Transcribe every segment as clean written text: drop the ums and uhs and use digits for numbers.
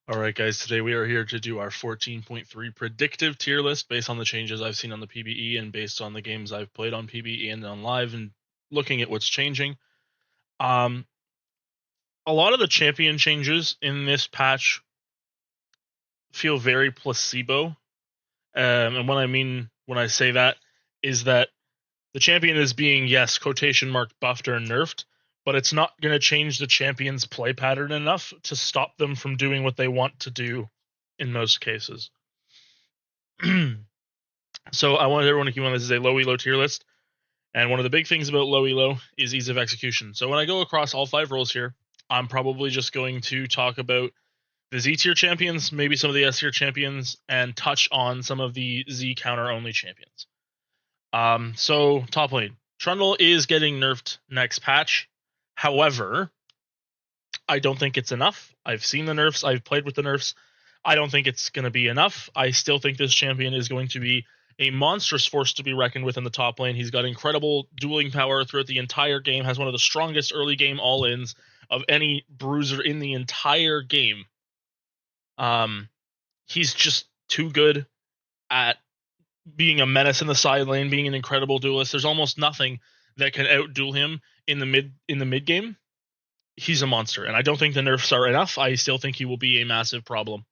All right, guys, today we are here to do our 14.3 predictive tier list based on the changes I've seen on the PBE and based on the games I've played on PBE and on live and looking at what's changing. Um, a lot of the champion changes in this patch feel very placebo. And what I mean when I say that is that the champion is being, yes, quotation mark, buffed or nerfed, but it's not going to change the champion's play pattern enough to stop them from doing what they want to do in most cases. So I wanted everyone to keep on this is a low elo tier list. And one of the big things about low elo is ease of execution. So when I go across all 5 roles here, I'm probably just going to talk about the Z tier champions, maybe some of the S tier champions, and touch on some of the Z counter only champions. So top lane. Trundle is getting nerfed next patch. However, I don't think it's enough. I've seen the nerfs, I've played with the nerfs. I don't think it's going to be enough. I still think this champion is going to be a monstrous force to be reckoned with in the top lane. He's got incredible dueling power throughout the entire game, has one of the strongest early game all-ins of any bruiser in the entire game. He's just too good at being a menace in the side lane, being an incredible duelist. There's almost nothing that can outduel him in the mid game. He's a monster, and I don't think the nerfs are enough. I still think he will be a massive problem,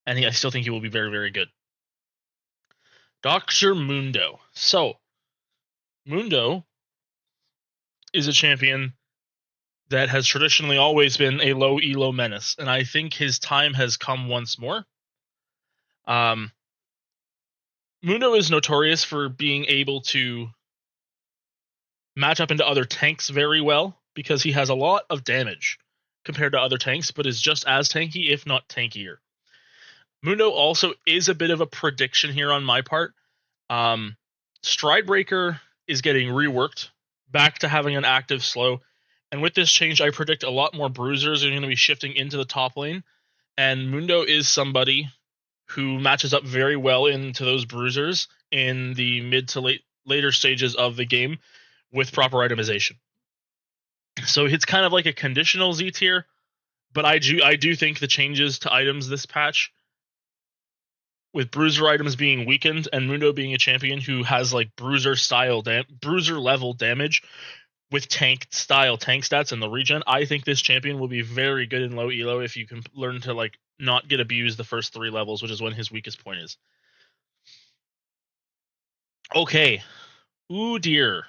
and I still think he will be very, very good. Dr. Mundo. So, Mundo is a champion that has traditionally always been a low elo menace, and I think his time has come once more. Mundo is notorious for being able to match up into other tanks very well because he has a lot of damage compared to other tanks, but is just as tanky, if not tankier. Mundo also is a bit of a prediction here on my part. Stridebreaker is getting reworked back to having an active slow. And with this change, I predict a lot more bruisers are going to be shifting into the top lane. And Mundo is somebody who matches up very well into those bruisers in the mid to later stages of the game with proper itemization. So it's kind of like a conditional Z tier, but I do think the changes to items this patch, with bruiser items being weakened and Mundo being a champion who has like bruiser level damage with tank stats and the regen, I think this champion will be very good in low elo if you can learn to like not get abused the first 3 levels, which is when his weakest point is. Okay. Udyr.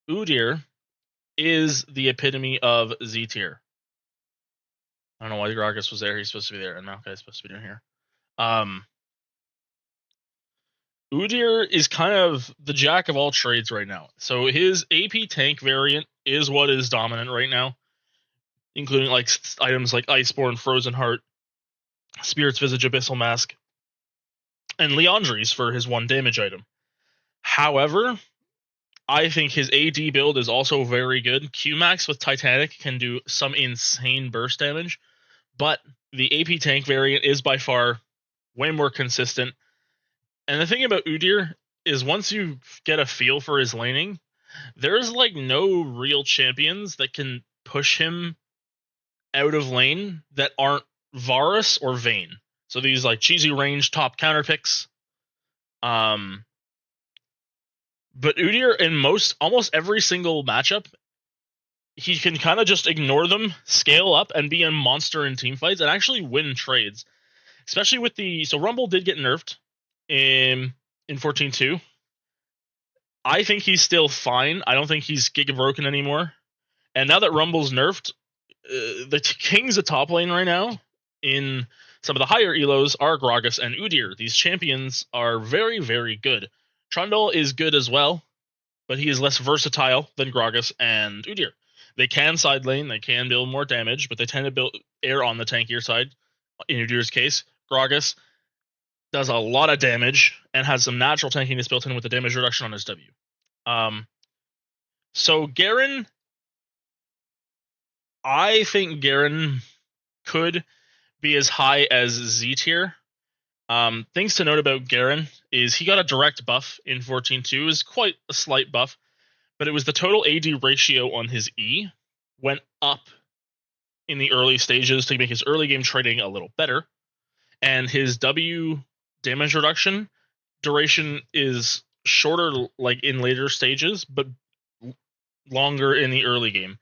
Udyr is the epitome of Z tier. I don't know why Gragas was there. He's supposed to be there, and Maokai is supposed to be down here. Udyr is kind of the jack of all trades right now. So his AP tank variant is what is dominant right now, including like items like Iceborne, Frozen Heart, Spirit's Visage, Abyssal Mask, and Leandries for his 1 damage item. However, I think his AD build is also very good. Qmax with Titanic can do some insane burst damage, but the AP tank variant is by far way more consistent. And the thing about Udyr is once you get a feel for his laning, there's like no real champions that can push him out of lane that aren't Varus or Vayne. So these like cheesy range top counter picks. But Udyr in almost every single matchup, he can kind of just ignore them, scale up, and be a monster in team fights and actually win trades. Especially with so Rumble did get nerfed in 14.2. I think he's still fine. I don't think he's giga broken anymore. And now that Rumble's nerfed, the kings of top lane right now in some of the higher elos are Gragas and Udyr. These champions are very, very good. Trundle is good as well, but he is less versatile than Gragas and Udyr. They can side lane, they can build more damage, but they tend to build air on the tankier side. In Udyr's case, Gragas does a lot of damage and has some natural tankiness built in with the damage reduction on his W. So Garen, I think Garen could be as high as Z tier. Things to note about Garen is he got a direct buff in 14.2. It was quite a slight buff, but it was the total AD ratio on his E went up in the early stages to make his early game trading a little better. And his W damage reduction duration is shorter like in later stages, but longer in the early game.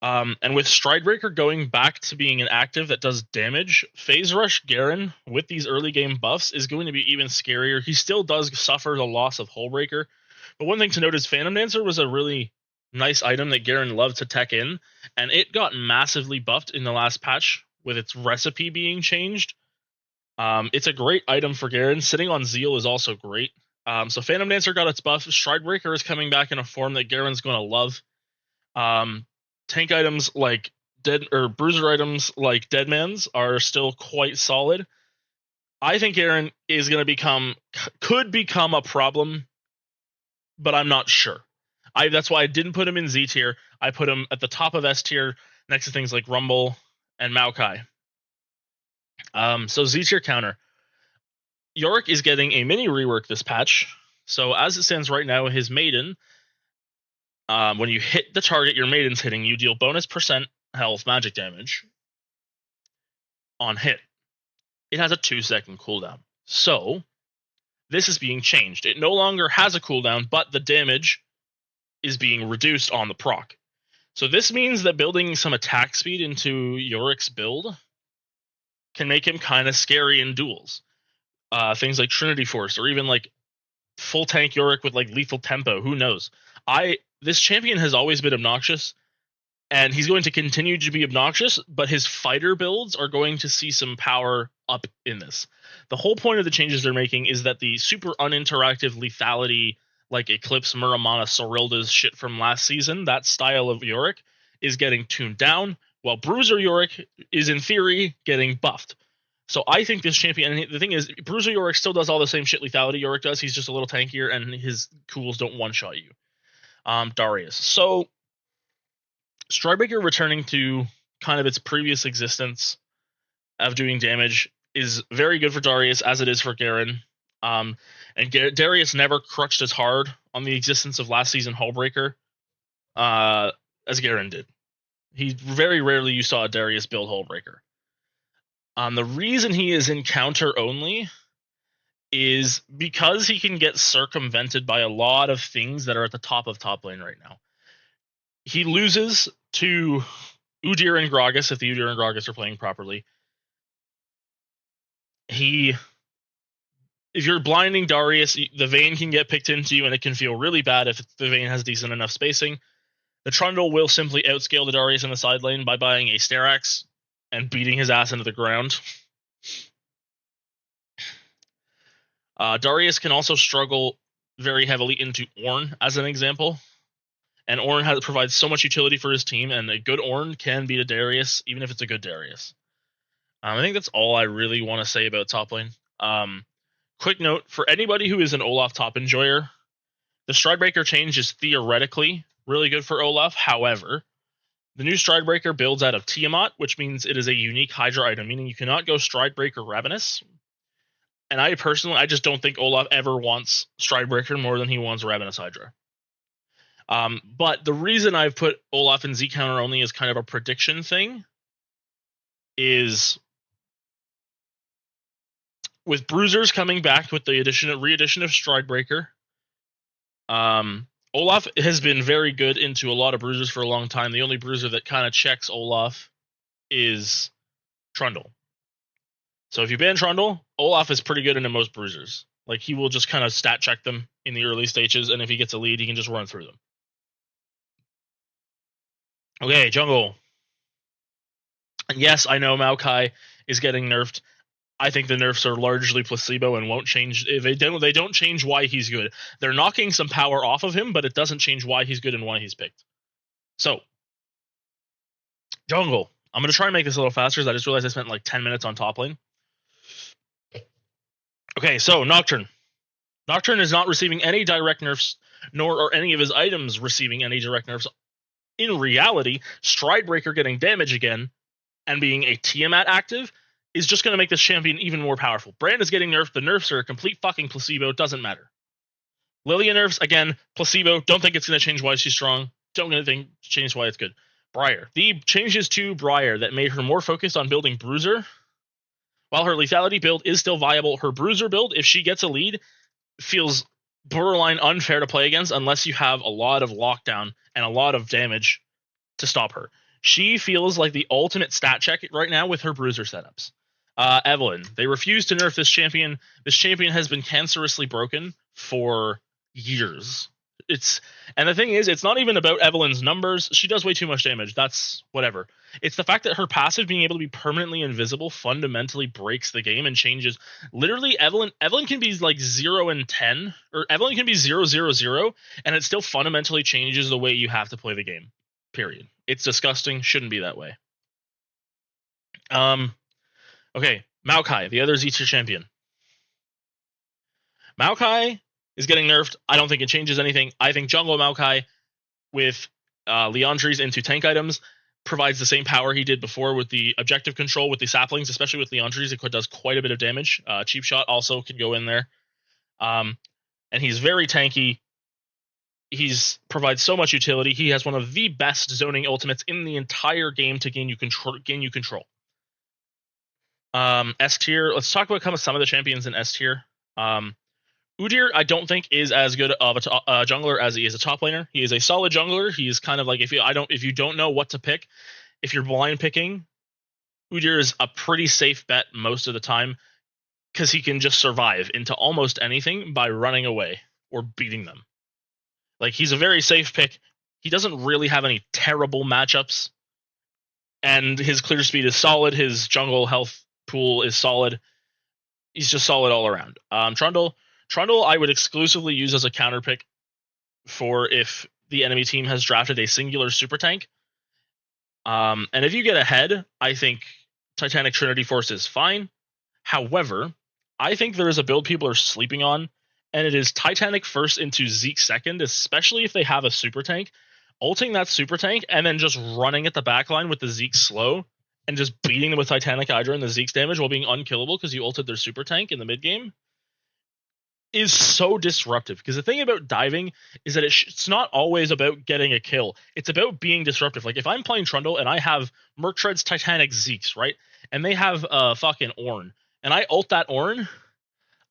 And with Stridebreaker going back to being an active that does damage, Phase Rush Garen with these early game buffs is going to be even scarier. He still does suffer the loss of Hullbreaker, but one thing to note is Phantom Dancer was a really nice item that Garen loved to tech in, and it got massively buffed in the last patch with its recipe being changed. It's a great item for Garen. Sitting on Zeal is also great. So Phantom Dancer got its buff. Stridebreaker is coming back in a form that Garen's going to love. Tank items like bruiser items like Deadman's are still quite solid. I think Garen is going to could become a problem, but I'm not sure. That's why I didn't put him in Z tier. I put him at the top of S tier next to things like Rumble and Maokai. So Z tier counter. Yorick is getting a mini rework this patch. So as it stands right now, his Maiden, when you hit the target your Maiden's hitting, you deal bonus percent health magic damage on hit. It has a 2-second cooldown. So this is being changed. It no longer has a cooldown, but the damage is being reduced on the proc. So this means that building some attack speed into Yorick's build can make him kind of scary in duels. Things like Trinity Force, or even like full tank Yorick with like lethal tempo. Who knows? This champion has always been obnoxious, and he's going to continue to be obnoxious, but his fighter builds are going to see some power up in this. The whole point of the changes they're making is that the super uninteractive lethality, like Eclipse, Muramana, Sorilda's shit from last season, that style of Yorick is getting tuned down, while Bruiser Yorick is in theory getting buffed. So I think this champion, and the thing is, Bruiser Yorick still does all the same shit lethality Yorick does, he's just a little tankier, and his cools don't one-shot you. Darius. So Stridebreaker returning to kind of its previous existence of doing damage is very good for Darius, as it is for Garen. And Darius never crutched as hard on the existence of last season Hullbreaker as Garen did. Very rarely you saw Darius build Hullbreaker. The reason he is in counter only is because he can get circumvented by a lot of things that are at the top of top lane right now. He loses to Udyr and Gragas if the Udyr and Gragas are playing properly. If you're blinding Darius, the Vayne can get picked into you, and it can feel really bad if the Vayne has decent enough spacing. The Trundle will simply outscale the Darius in the side lane by buying a Sterax and beating his ass into the ground. Darius can also struggle very heavily into Ornn, as an example. And Ornn provides so much utility for his team, and a good Ornn can beat a Darius, even if it's a good Darius. I think that's all I really want to say about top lane. Quick note, for anybody who is an Olaf top enjoyer, the Stridebreaker change is theoretically really good for Olaf. However, the new Stridebreaker builds out of Tiamat, which means it is a unique Hydra item, meaning you cannot go Stridebreaker Ravenous. And I just don't think Olaf ever wants Stridebreaker more than he wants Ravenous Hydra. But the reason I've put Olaf in Z counter only as kind of a prediction thing is with Bruisers coming back with the re-edition of Stridebreaker, Olaf has been very good into a lot of Bruisers for a long time. The only Bruiser that kind of checks Olaf is Trundle. So if you ban Trundle, Olaf is pretty good into most Bruisers. Like, he will just kind of stat check them in the early stages, and if he gets a lead, he can just run through them. Okay, jungle. And yes, I know Maokai is getting nerfed. I think the nerfs are largely placebo and won't change. If they don't change why he's good. They're knocking some power off of him, but it doesn't change why he's good and why he's picked. So, jungle. I'm going to try and make this a little faster, because I just realized I spent like 10 minutes on top lane. Okay, so Nocturne. Nocturne is not receiving any direct nerfs, nor are any of his items receiving any direct nerfs. In reality, Stridebreaker getting damage again and being a Tiamat active is just going to make this champion even more powerful. Brand is getting nerfed. The nerfs are a complete fucking placebo. It doesn't matter. Lilia nerfs, again, placebo. Don't think it's going to change why she's strong. Don't think change why it's good. Briar. The changes to Briar that made her more focused on building Bruiser. While her lethality build is still viable, her Bruiser build, if she gets a lead, feels borderline unfair to play against unless you have a lot of lockdown and a lot of damage to stop her. She feels like the ultimate stat check right now with her Bruiser setups. Evelyn. They refuse to nerf this champion. This champion has been cancerously broken for years. And the thing is, it's not even about Evelyn's numbers. She does way too much damage. That's whatever. It's the fact that her passive being able to be permanently invisible fundamentally breaks the game and changes. Literally, Evelyn can be like 0 and 10, or Evelyn can be 0, 0, 0, and it still fundamentally changes the way you have to play the game. Period. It's disgusting. Shouldn't be that way. Okay, Maokai, the other Z-tier champion. Maokai is getting nerfed. I don't think it changes anything. I think jungle Maokai with Leandries into tank items provides the same power he did before with the objective control with the saplings, especially with Leandries. It does quite a bit of damage. Cheap shot also could go in there. And he's very tanky. He's provides so much utility. He has one of the best zoning ultimates in the entire game to gain you control. S tier. Let's talk about some of the champions in S tier. Udyr, I don't think is as good of a jungler as he is a top laner. He is a solid jungler. He's kind of like if you don't know what to pick, if you're blind picking, Udyr is a pretty safe bet most of the time because he can just survive into almost anything by running away or beating them. Like he's a very safe pick. He doesn't really have any terrible matchups, and his clear speed is solid. His jungle health pool is solid. He's just solid all around. Trundle, I would exclusively use as a counter pick for if the enemy team has drafted a singular super tank. And if you get ahead, I think Titanic Trinity Force is fine. However, I think there is a build people are sleeping on, and it is Titanic first into Zeke second, especially if they have a super tank. Ulting that super tank and then just running at the backline with the Zeke slow and just beating them with Titanic Hydra and the Zeke's damage while being unkillable because you ulted their super tank in the mid game is so disruptive. Because the thing about diving is that it's not always about getting a kill. It's about being disruptive. Like if I'm playing Trundle and I have Merktread's Titanic Zeeks, right? And they have fucking Ornn, and I ult that Ornn,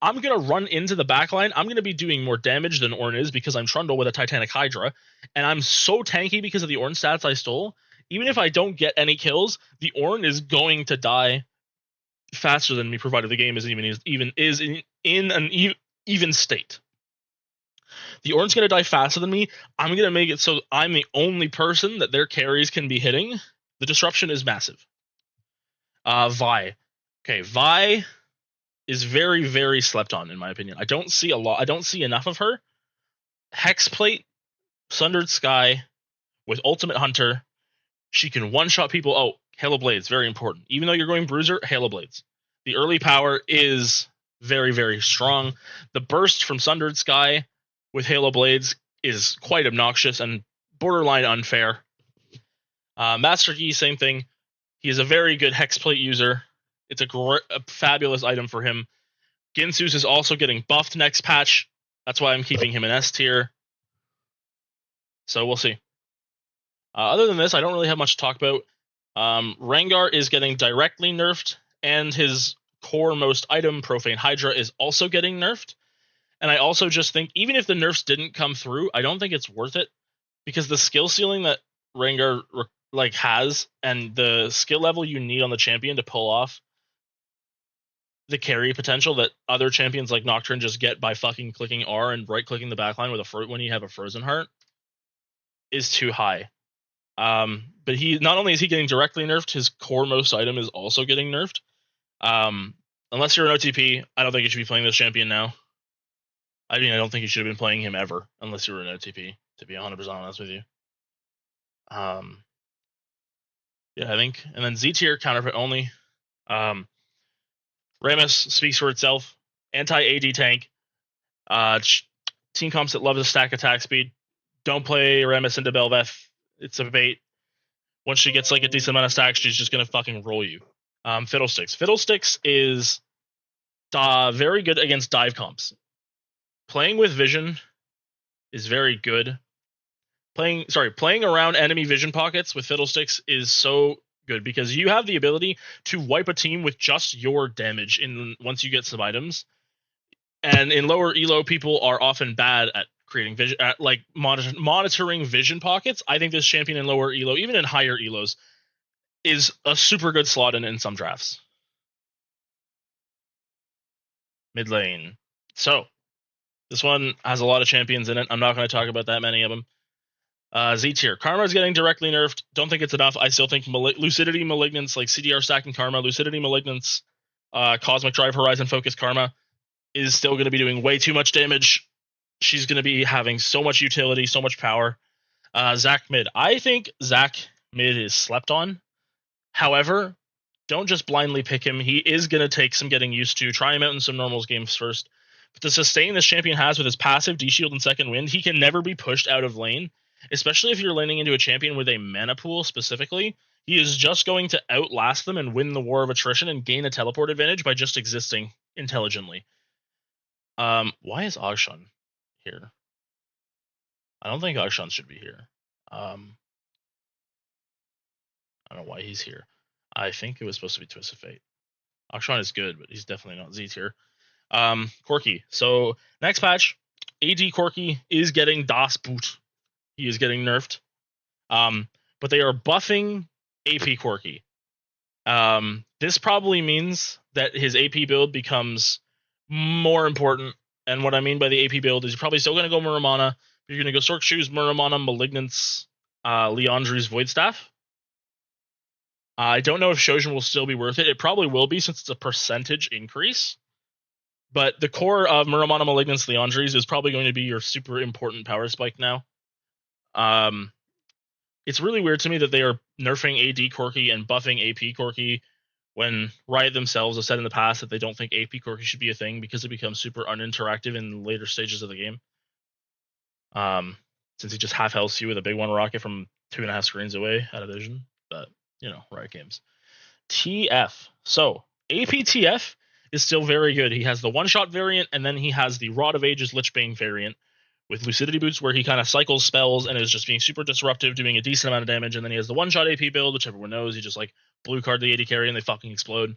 I'm going to run into the backline. I'm going to be doing more damage than Ornn is because I'm Trundle with a Titanic Hydra. And I'm so tanky because of the Ornn stats I stole. Even if I don't get any kills, the Ornn is going to die faster than me, provided the game is in an even state. The Ornn's going to die faster than me. I'm going to make it so I'm the only person that their carries can be hitting. The disruption is massive. Vi. Okay, Vi is very, very slept on, in my opinion. I don't see enough of her. Hexplate, Sundered Sky, with Ultimate Hunter. She can one-shot people. Oh, Halo Blades, very important. Even though you're going Bruiser, Halo Blades. The early power is very, very strong. The burst from Sundered Sky with Halo Blades is quite obnoxious and borderline unfair. Master Key, same thing. He is a very good Hexplate user. It's a fabulous item for him. Ginsu's is also getting buffed next patch. That's why I'm keeping him in S tier. So we'll see. Other than this, I don't really have much to talk about. Rengar is getting directly nerfed, and his core most item, Profane Hydra, is also getting nerfed. And I also just think, even if the nerfs didn't come through, I don't think it's worth it, because the skill ceiling that Rengar has, and the skill level you need on the champion to pull off the carry potential that other champions like Nocturne just get by fucking clicking R and right-clicking the backline with when you have a Frozen Heart, is too high. But he not only is he getting directly nerfed, his core most item is also getting nerfed. Unless you're an OTP, I don't think you should be playing this champion now. I mean, I don't think you should have been playing him ever, unless you were an OTP, to be 100% honest with you. Yeah, I think. And then Z tier, counterfeit only. Rammus speaks for itself. Anti-AD tank. Team comps that love to stack attack speed. Don't play Rammus into Belveth. It's a bait. Once she gets like a decent amount of stacks, she's just going to fucking roll you. Fiddlesticks. Fiddlesticks is very good against dive comps. Playing with Vision is very good. playing around enemy vision pockets with Fiddlesticks is so good because you have the ability to wipe a team with just your damage in once you get some items. And in lower elo, people are often bad at creating vision, like monitoring vision pockets. I think this champion in lower elo, even in higher elos, is a super good slot in some drafts. Mid lane. So this one has a lot of champions in it. I'm not going to talk about that many of them. Z tier. Karma is getting directly nerfed. Don't think it's enough. I still think Lucidity, Malignance, like CDR stacking Karma, Lucidity, Malignance, Cosmic Drive, Horizon Focus Karma is still going to be doing way too much damage. She's going to be having so much utility, so much power. Zac mid. I think Zac mid is slept on. However, don't just blindly pick him. He is going to take some getting used to. Try him out in some normals games first. But the sustain this champion has with his passive D-Shield and Second Wind, he can never be pushed out of lane, especially if you're laning into a champion with a mana pool specifically. He is just going to outlast them and win the war of attrition and gain a teleport advantage by just existing intelligently. Why is Akshan here? I don't think Akshan should be here. I don't know why he's here. I think it was supposed to be Twisted Fate. Akshan is good, but he's definitely not Z tier. Corki. So next patch, AD Corki is getting Das Boot. He is getting nerfed. But they are buffing AP Corki. This probably means that his AP build becomes more important. And what I mean by the AP build is you're probably still going to go Muramana. You're going to go Sork Shoes, Muramana, Malignance, Leandri's Void Staff. I don't know if Shojin will still be worth it. It probably will be since it's a percentage increase. But the core of Muramana, Malignance, Leandri's is probably going to be your super important power spike now. It's really weird to me that they are nerfing AD Corki and buffing AP Corki when Riot themselves have said in the past that they don't think AP Corki should be a thing because it becomes super uninteractive in later stages of the game. Since he just half healths you with a big one rocket from 2.5 screens away out of vision. But, Riot Games. TF. So, APTF is still very good. He has the one-shot variant, and then he has the Rod of Ages Lichbane variant with Lucidity Boots, where he kind of cycles spells and is just being super disruptive, doing a decent amount of damage, and then he has the one-shot AP build, which everyone knows. He just, blue card the AD carry, and they fucking explode.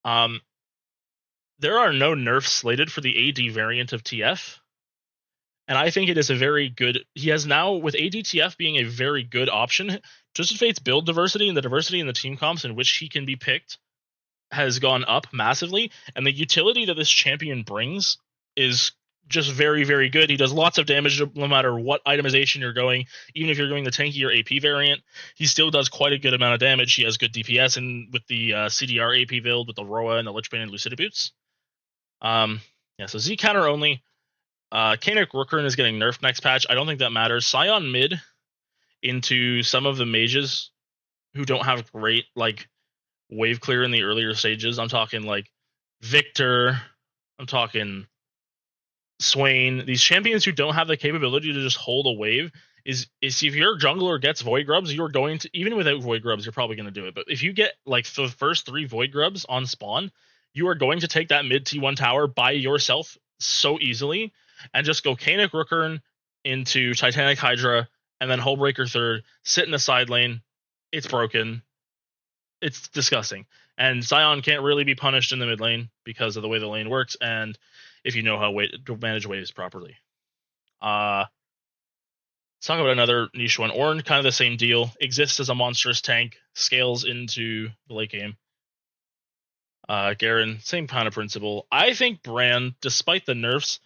There are no nerfs slated for the AD variant of TF, and I think it is a very good... He has now, with ADTF being a very good option, Twisted Fate's build diversity and the diversity in the team comps in which he can be picked has gone up massively, and the utility that this champion brings is just very, very good. He does lots of damage no matter what itemization you're going. Even if you're going the tanky or AP variant, he still does quite a good amount of damage. He has good DPS and with the CDR AP build with the Roa and the Lichbane and Lucidity Boots. So Z counter only. Kanik Rookern is getting nerfed next patch. I don't think that matters. Scion mid into some of the mages who don't have great wave clear in the earlier stages. I'm talking Victor. I'm talking Swain. These champions who don't have the capability to just hold a wave is if your jungler gets Void Grubs, you're going to, even without Void Grubs, you're probably going to do it. But if you get the first 3 Void Grubs on spawn, you are going to take that mid T1 tower by yourself so easily and just go Kanik Rookern into Titanic Hydra and then Hullbreaker third, sit in the side lane. It's broken. It's disgusting. And Scion can't really be punished in the mid lane because of the way the lane works and if you know how to manage waves properly. Let's talk about another niche one. Ornn, kind of the same deal. Exists as a monstrous tank, scales into the late game. Garen, same kind of principle. I think Brand, despite the nerfs,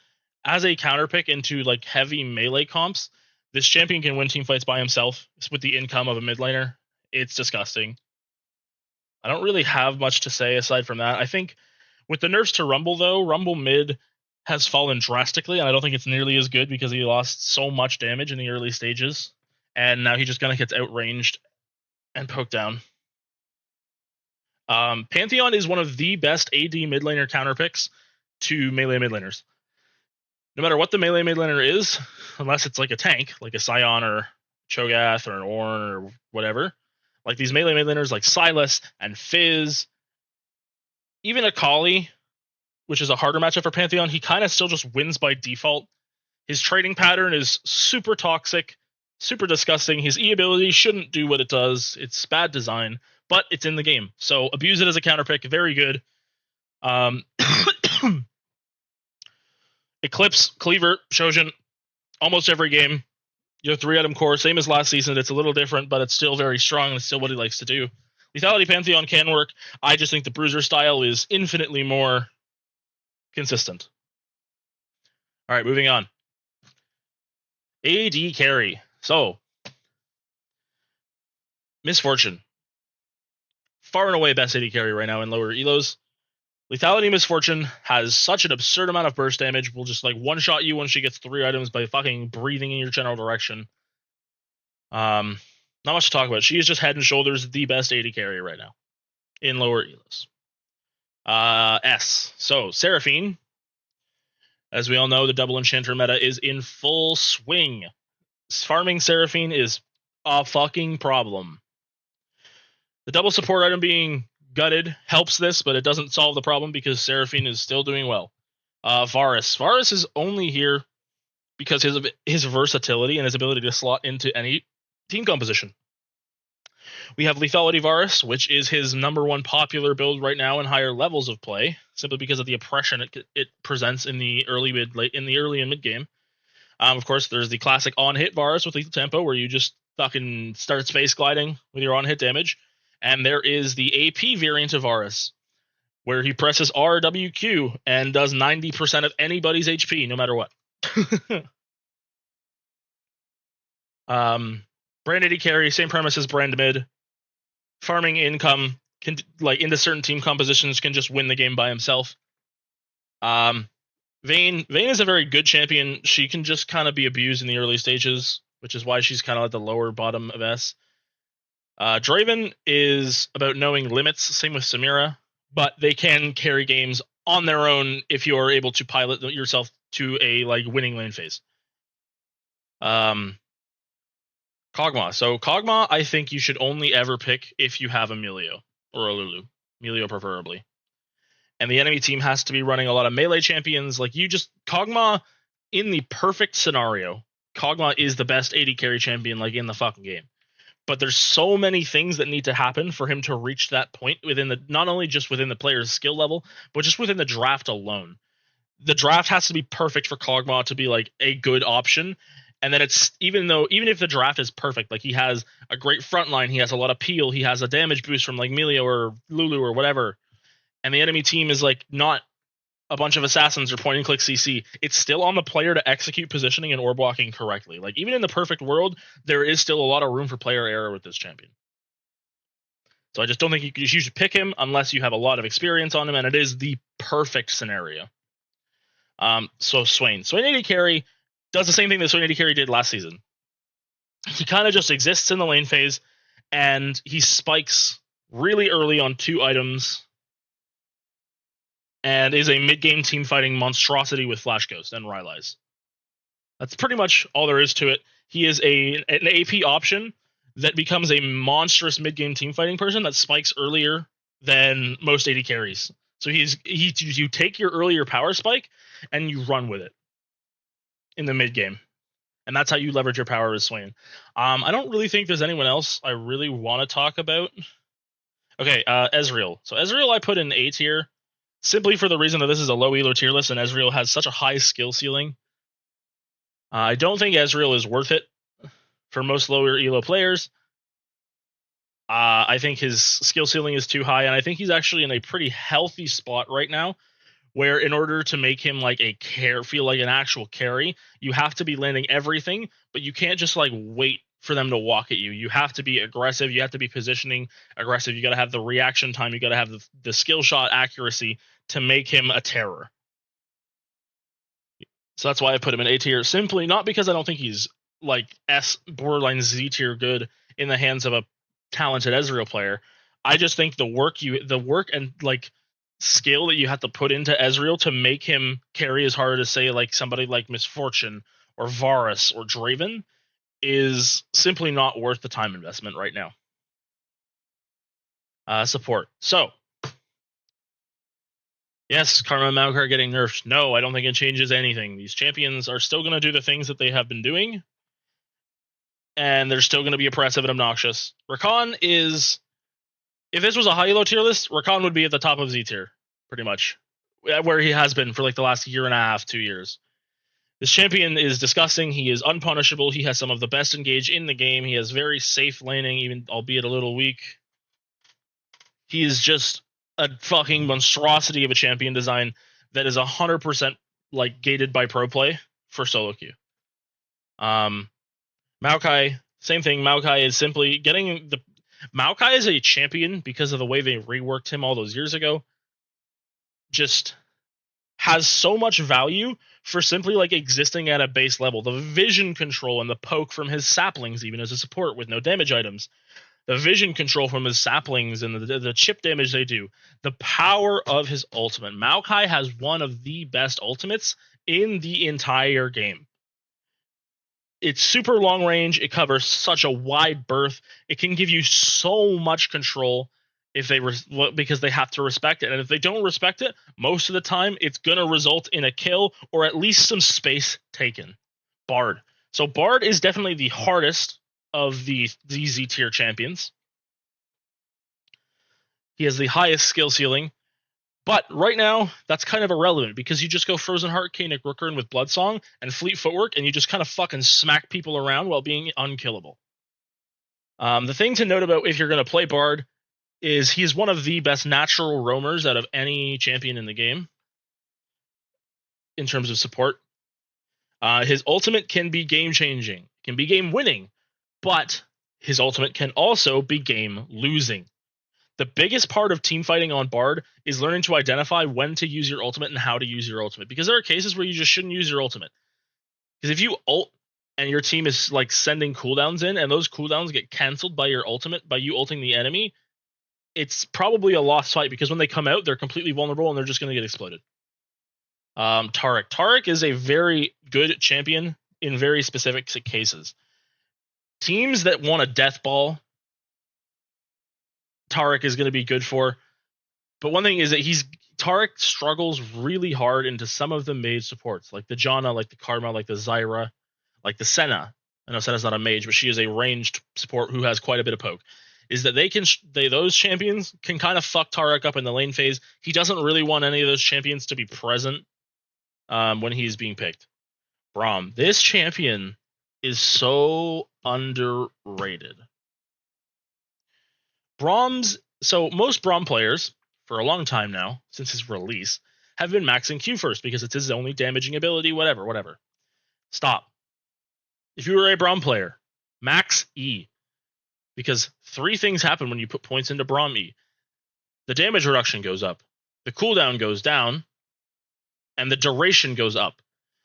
as a counter pick into heavy melee comps, this champion can win team fights by himself with the income of a mid laner. It's disgusting. I don't really have much to say aside from that. I think with the nerfs to Rumble, though, Rumble mid has fallen drastically, and I don't think it's nearly as good because he lost so much damage in the early stages, and now he just kind of gets outranged and poked down. Pantheon is one of the best AD mid laner counter picks to melee mid laners. No matter what the melee mid laner is, unless it's a tank, like a Scion or Cho'Gath or an Ornn or whatever, these melee mid laners like Sylas and Fizz, even Akali, which is a harder matchup for Pantheon, he kind of still just wins by default. His trading pattern is super toxic, super disgusting. His E ability shouldn't do what it does. It's bad design, but it's in the game. So abuse it as a counter pick. Very good. Eclipse, Cleaver, Shojin, almost every game. Your 3-item core, same as last season. It's a little different, but it's still very strong. And it's still what he likes to do. Lethality Pantheon can work. I just think the Bruiser style is infinitely more consistent. All right, moving on. AD carry. So, Misfortune. Far and away best AD carry right now in lower elos. Lethality Misfortune has such an absurd amount of burst damage. Will just like one-shot you when she gets 3 items by fucking breathing in your general direction. Not much to talk about. She is just head and shoulders the best AD carry right now in lower elos. S. So, Seraphine. As we all know, the double enchanter meta is in full swing. Farming Seraphine is a fucking problem. The double support item being gutted helps this, but it doesn't solve the problem because Seraphine is still doing well. Varus. Varus is only here because his versatility and his ability to slot into any team composition. We have Lethality Varus, which is his number one popular build right now in higher levels of play, simply because of the oppression it presents in the early and mid game. Of course, there's the classic on-hit Varus with lethal tempo, where you just fucking start space gliding with your on-hit damage. And there is the AP variant of Varus, where he presses RWQ and does 90% of anybody's HP, no matter what. Brand AD carry, same premise as Brand mid. Farming income can, like, into certain team compositions, can just win the game by himself. Vayne is a very good champion. She can just kind of be abused in the early stages, which is why she's kind of at the lower bottom of S. Draven is about knowing limits, same with Samira, but they can carry games on their own if you are able to pilot yourself to a like winning lane phase. Kog'Maw. So Kog'Maw, I think you should only ever pick if you have a Melio or a Lulu. Melio preferably. And the enemy team has to be running a lot of melee champions. Like, Kog'Maw, in the perfect scenario, Kog'Maw is the best AD carry champion, like, in the fucking game. But there's so many things that need to happen for him to reach that point not only just within the player's skill level, but just within the draft alone. The draft has to be perfect for Kog'Maw to be like a good option. And then even if the draft is perfect, like, he has a great front line, he has a lot of peel, he has a damage boost from like Melio or Lulu or whatever, and the enemy team is like not a bunch of assassins or point and click CC, it's still on the player to execute positioning and orb walking correctly. Like, even in the perfect world, there is still a lot of room for player error with this champion. So I just don't think you should pick him unless you have a lot of experience on him, and it is the perfect scenario. So Swain AD carry does the same thing that Swain AD carry did last season. He kind of just exists in the lane phase, and he spikes really early on 2 items, and is a mid-game team-fighting monstrosity with Flash Ghost and Rylai's. That's pretty much all there is to it. He is an AP option that becomes a monstrous mid-game team-fighting person that spikes earlier than most AD carries. So you take your earlier power spike and you run with it in the mid-game. And that's how you leverage your power as Swain. I don't really think there's anyone else I really want to talk about. Okay, Ezreal. So Ezreal I put in A tier, simply for the reason that this is a low elo tier list and Ezreal has such a high skill ceiling. I don't think Ezreal is worth it for most lower elo players. I think his skill ceiling is too high, and I think he's actually in a pretty healthy spot right now, where in order to make him like feel like an actual carry, you have to be landing everything, but you can't just like wait for them to walk at you. You have to be aggressive. You have to be positioning aggressive. You got to have the reaction time. You got to have the skill shot accuracy to make him a terror. So that's why I put him in A tier. Simply not because I don't think he's like S borderline Z tier good in the hands of a talented Ezreal player. I just think the work and like skill that you have to put into Ezreal to make him carry as hard as, say, like somebody like Misfortune or Varus or Draven is simply not worth the time investment right now. Support. So, yes, Karma and Maokai getting nerfed. No, I don't think it changes anything. These champions are still going to do the things that they have been doing. and they're still going to be oppressive and obnoxious. Rakan is, if this was a high elo tier list, Rakan would be at the top of Z tier, pretty much, where he has been for like the last year and a half, 2 years. This champion is disgusting. He is unpunishable. He has some of the best engage in the game. He has very safe laning, even albeit a little weak. He is just a fucking monstrosity of a champion design that is 100% like gated by pro play for solo queue. Maokai, same thing. Maokai is simply getting the. Maokai is a champion because of the way they reworked him all those years ago. Just has so much value for simply like existing at a base level. The vision control and the poke from his saplings, even as a support with no damage items. The vision control from his saplings and the chip damage they do. The power of his ultimate. Maokai has one of the best ultimates in the entire game. It's super long range. It covers such a wide berth. It can give you so much control if they because they have to respect it. And if they don't respect it, most of the time it's going to result in a kill or at least some space taken. Bard. So Bard is definitely the hardest of the Z tier champions. He has the highest skill ceiling. But right now, that's kind of irrelevant because you just go Frozen Heart, Kaenic Rookerin with Bloodsong and Fleet Footwork, and you just kind of fucking smack people around while being unkillable. The thing to note about if you're going to play Bard is he's one of the best natural roamers out of any champion in the game in terms of support. His ultimate can be game-changing, can be game-winning, but his ultimate can also be game-losing. The biggest part of team fighting on Bard is learning to identify when to use your ultimate and how to use your ultimate. Because there are cases where you just shouldn't use your ultimate. Because if you ult and your team is like sending cooldowns in and those cooldowns get canceled by your ultimate, by you ulting the enemy, it's probably a lost fight because when they come out, they're completely vulnerable and they're just going to get exploded. Taric. Taric is a very good champion in very specific cases. Teams that want a death ball, Taric is going to be good for. But one thing is that Taric struggles really hard into some of the mage supports, like the Janna, like the Karma, like the Zyra, like the Senna. I know Senna's not a mage, but she is a ranged support who has quite a bit of poke. Is that those champions can kind of fuck Taric up in the lane phase. He doesn't really want any of those champions to be present when he's being picked. Braum. This champion is so underrated. So most Braum players, for a long time now, since his release, have been maxing Q first because it's his only damaging ability, whatever. Stop. If you were a Braum player, max E. Because 3 things happen when you put points into Braum E. The damage reduction goes up, the cooldown goes down, and the duration goes up.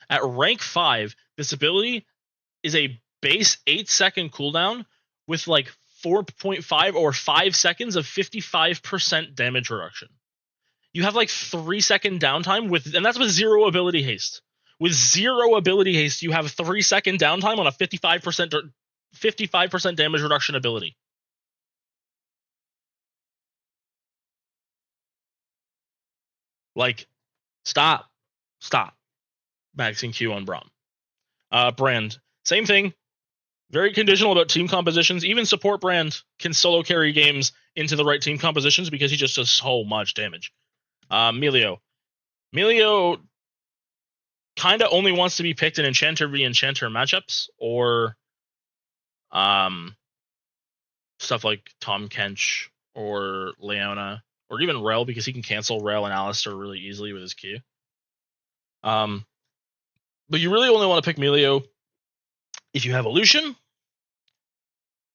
At rank 5, this ability is a base 8-second cooldown with like 4.5 or 5 seconds of 55% damage reduction. You have like 3-second downtime and that's with 0 ability haste. With 0 ability haste, you have 3-second downtime on a 55% damage reduction ability. Like, stop maxing Q on Braum. Brand, same thing. Very conditional about team compositions. Even support Brand can solo carry games into the right team compositions because he just does so much damage. Melio kind of only wants to be picked in Enchanter v Enchanter matchups or stuff like Tom Kench or Leona or even Rel because he can cancel Rel and Alistair really easily with his Q. But you really only want to pick Melio if you have a Lucian,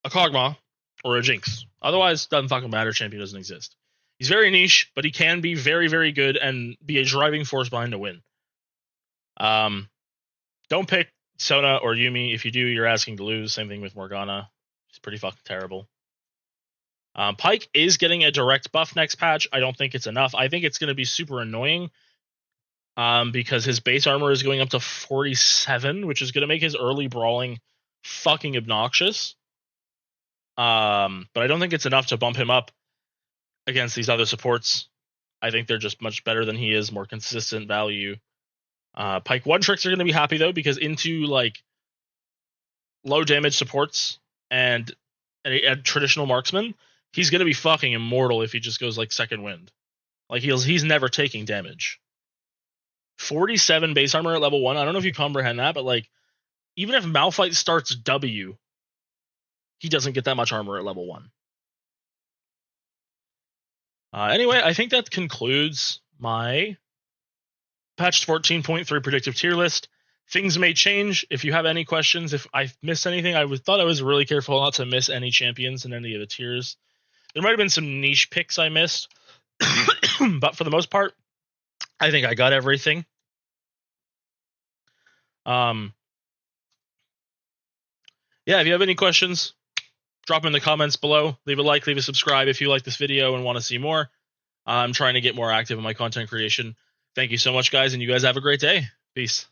a Kog'Maw, or a Jinx. Otherwise, doesn't fucking matter. Champion doesn't exist. He's very niche, but he can be very, very good and be a driving force behind a win. Don't pick Sona or Yuumi. If you do, you're asking to lose. Same thing with Morgana. She's pretty fucking terrible. Pyke is getting a direct buff next patch. I don't think it's enough. I think it's going to be super annoying because his base armor is going up to 47, which is going to make his early brawling fucking obnoxious. But I don't think it's enough to bump him up against these other supports. I think they're just much better than he is, more consistent value. Pyke one tricks are going to be happy though because into like low damage supports and a traditional marksman, he's going to be fucking immortal if he just goes like second wind. Like he's never taking damage. 47 base armor at level 1. I don't know if you comprehend that, but like even if Malphite starts W, he doesn't get that much armor at level 1. Anyway, I think that concludes my patched 14.3 predictive tier list. Things may change. If you have any questions, if I missed anything, I thought I was really careful not to miss any champions in any of the tiers. There might have been some niche picks I missed, but for the most part, I think I got everything. Yeah, if you have any questions, drop them in the comments below. Leave a like, leave a subscribe if you like this video and want to see more. I'm trying to get more active in my content creation. Thank you so much, guys, and you guys have a great day. Peace.